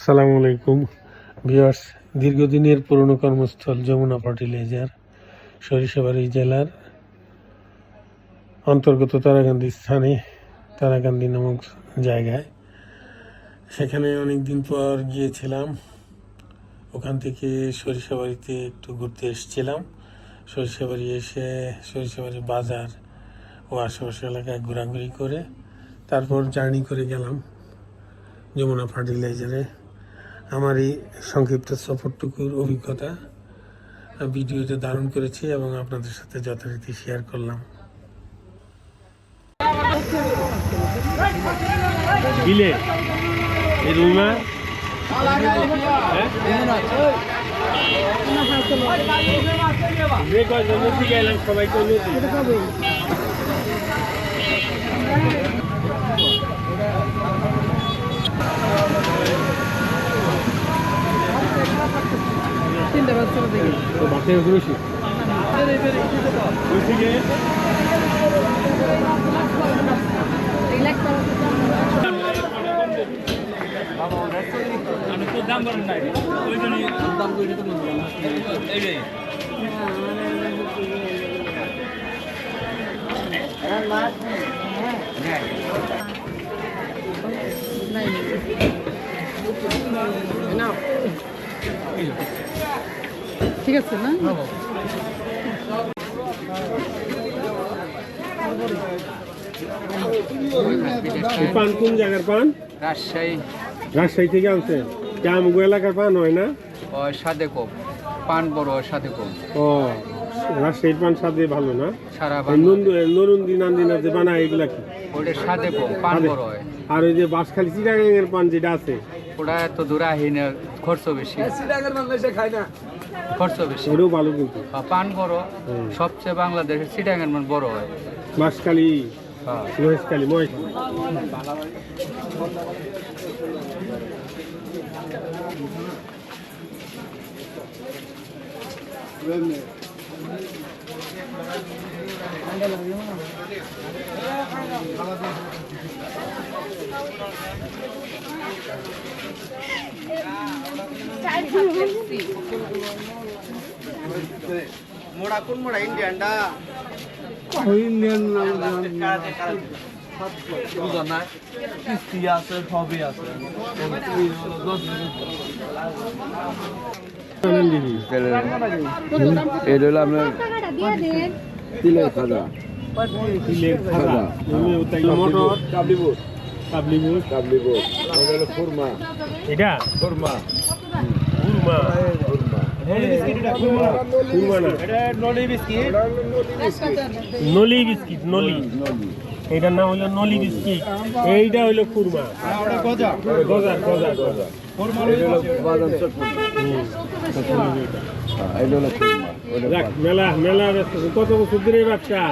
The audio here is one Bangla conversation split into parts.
আসসালামু আলাইকুম ভিউয়ার্স। দীর্ঘদিনের পুরনো কর্মস্থল যমুনা ফার্টিলাইজার সরিষাবাড়ি জেলার অন্তর্গত তারাকান্দি স্থানে, তারাকান্দি নামক জায়গায়, সেখানে অনেক দিন পর গিয়েছিলাম। ওখান থেকে সরিষাবাড়িতে একটু ঘুরতে এসেছিলাম। সরিষাবাড়ি এসে সরিষাবাড়ি বাজার ও আশেপাশে এলাকায় ঘোরাঘুরি করে তারপর জার্নি করে গেলাম যমুনা ফার্টিলাইজারে। আমার এই সংক্ষিপ্ত সফরটুকুর অভিজ্ঞতা ভিডিওতে ধারণ করেছি এবং আপনাদের সাথে যথারীতি শেয়ার করলাম। বিলে এই রুমা সবাইকে তিনটা বাচ্চা দেখি বাচ্চা ঘুরেছি আমি তো দাম করেন নাই ওই জন্য দাম করে তো এইটাই ঠিক আছে না? পান কোন জায়গার পান? রাজশাহী থেকে আনছে। আমগো এলাকার পান হয় না? সাদে কম পান বড় সাথে কম। ও, রাজশাহীর পান সাথে ভালো না? সারা নরুন্দি নান্দিনা যে বানায় এগুলা কি? ওটা সাদে কম পান বড় হয়। আর ওই যে বাঁশখালী চিটাগাঙের পান যেটা আছে ওটা এত দূর আহি না, খরচ বেশি। খরচ বেশি, ওটাও ভালো কিন্তু পান বড়। সবচেয়ে বাংলাদেশের চিটাগাঙের মান বড় হয়। বাঁশখালী মহেশখালী মোড়া কোন মোড়া ইন্ডিয়ানটা ইন্ডিয়ান বুঝা কিস্তি আছে সবই আছে। এটা হলো আপনার তিলের খাজা, মটর, কাবলি বুট, ওটা হলো খুরমা, এটা খুরমা, খুরমা নলি বিস্কিট, নলি, এটার নাম হলো নলি বিস্কিট। এইটা হইলো খুরমা, গজা। বাদাম চটনি, এটা হলো খুরমা। মেলা ব্যস্ত। কত বছর ধরে ব্যবসা?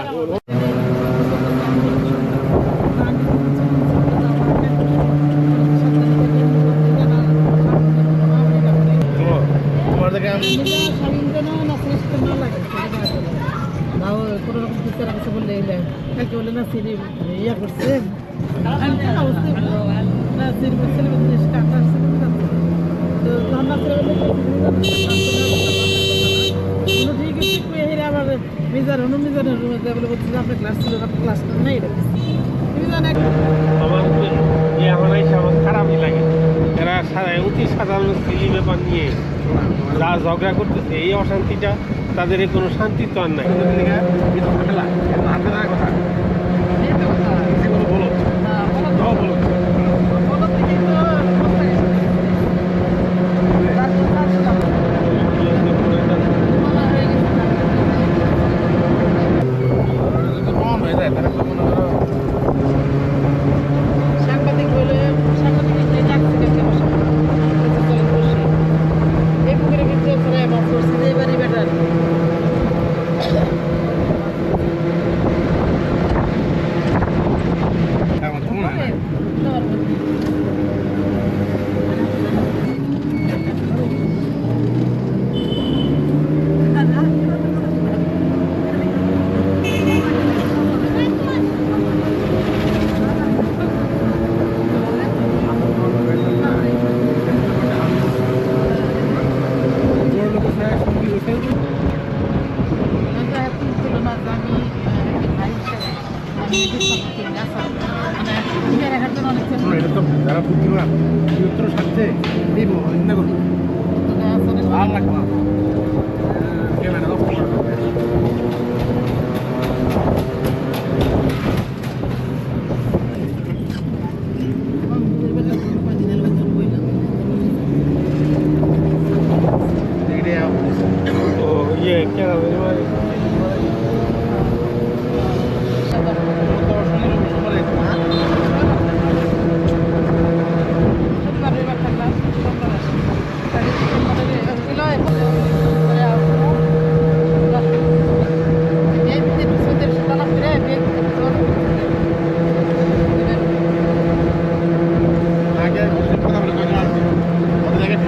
আমার খারাপই লাগে। এরা অতি সাধারণ সিলি ব্যাপার নিয়ে যা ঝগড়া করতেছে, এই অশান্তিটা তাদের কোনো শান্তি তো আর নাই।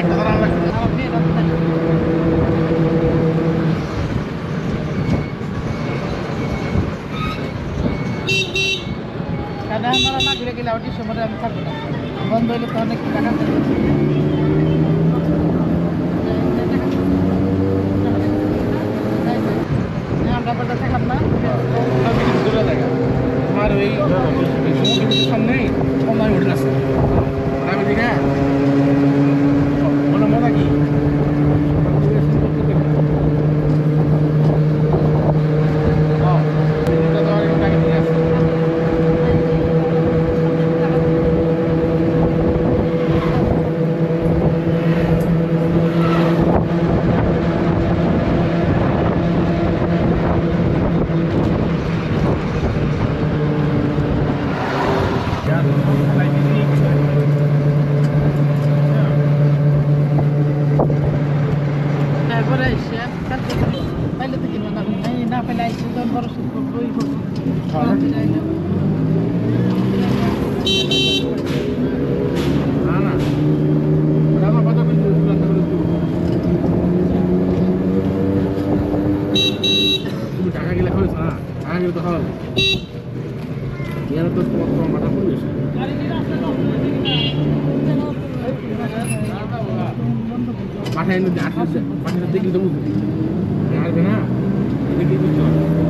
আমার মেয়ে রাস্তায়। কারণ আমরা না ঘুরে গেলে ওটি সময় আমি থাকবো না বন্ধ হইলে তো অনেক টাকা আমরা বাড়িতে থাকলাম না দূরে জায়গা আমার ওই সমুদ্রের সামনেই অনলাইন হোটেল আছে আমি ঠিক আছে মজা কি তারপরে এসে পাইলে তো কিনবো না না পাইলে এসে যখন বড় বই না না আমার কথা কিন্তু তুমি টাকা গেলে খাওয়াইছ না টাকা গেলে তো খাওয়াবে ইয়ার তো তোমার মাথা পড়িস পাঠায় এনে আসলে পাঠায় দেখলে তো বুঝবি আসবে না দেখলে বুঝতে হবে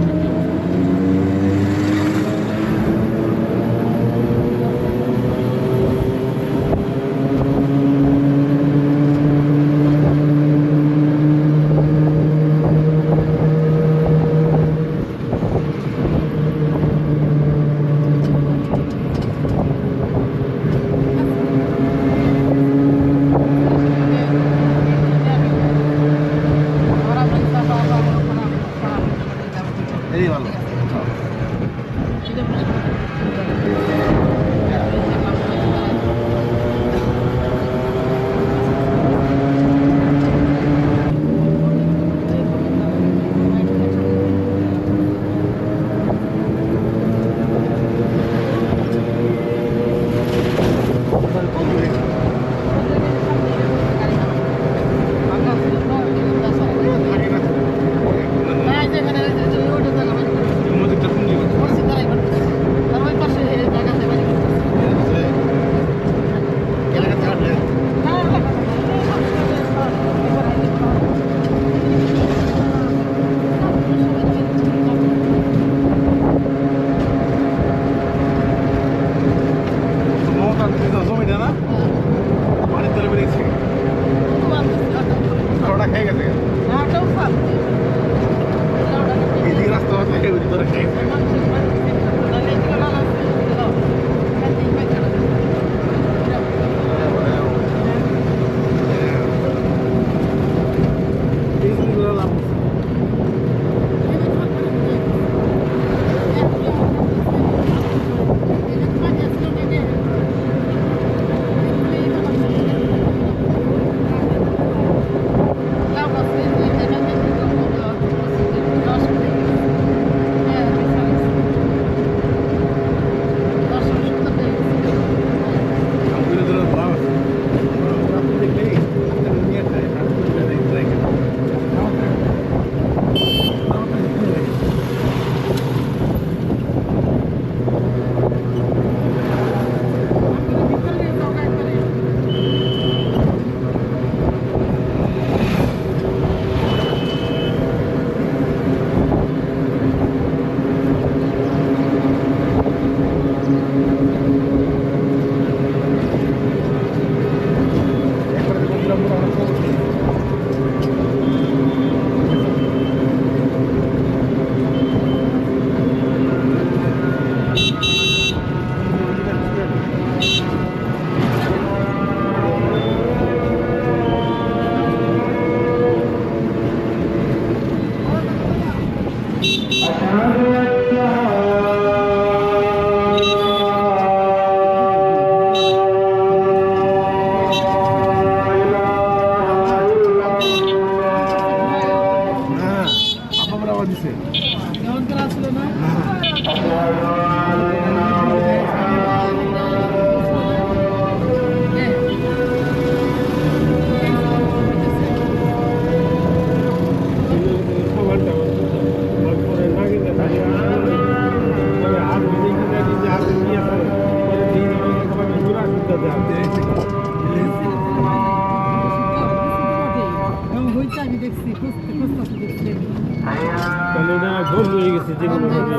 যে কোনো ভাবে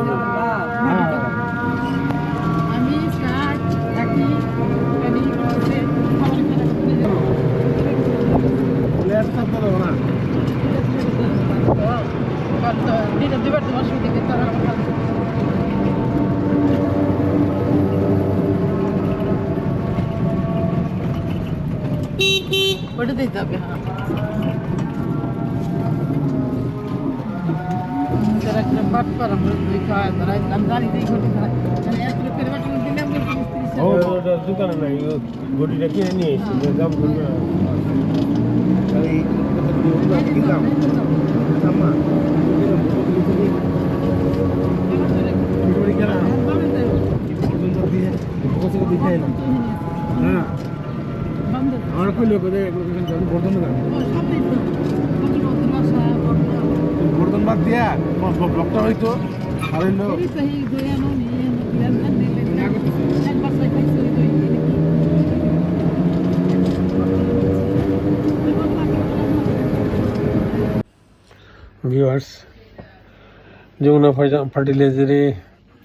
আমি শাক রাখি আমি খাবার দিবার তোমার সুবিধা কিন্তু ওটা দিতে হবে হ্যাঁ তারা একটা বাট করা দুই খাওয়া তারা আমি গাড়িতেই ঘটে খারাপ মানে এত লোকের বাট দিলাম কিন্তু ও ওটা দোকানে নাই গড়িটা কিনে নিয়ে এসেছি দাম করবে দিলাম আমার হ্যাঁ বন্ধ আমার কইলো করে বর্ধন সবই তো বাসা বর্ধন বাদ দিয়া ব্লকটা হয়তো আর হইলো এই তো এই দয়ানো নিয়ে বিয়ান দিলে একবার সাইকেল চুরি করি ভিউয়ার্স যমুনা ফার্টিলাইজারে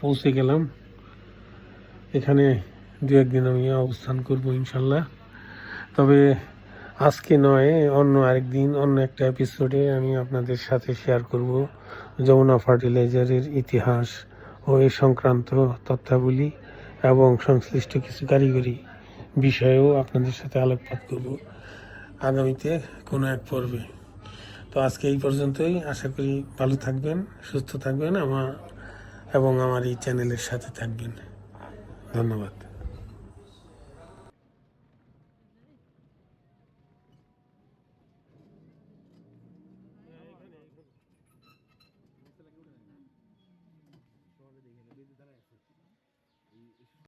পৌঁছে গেলাম এখানে দু একদিন আমি অবস্থান করব ইনশাল্লাহ তবে আজকে নয় অন্য আরেকদিন অন্য একটা এপিসোডে আমি আপনাদের সাথে শেয়ার করব যমুনা ফার্টিলাইজারের ইতিহাস ও এই সংক্রান্ত তথ্যাবলী এবং সংশ্লিষ্ট কিছু কারিগরি বিষয়েও আপনাদের সাথে আলোকপাত করব আগামীতে কোনো এক পর্বে তো আজকে এই পর্যন্তই আশা করি ভালো থাকবেন সুস্থ থাকবেন আমার এই চ্যানেলের সাথে থাকবেন ধন্যবাদ।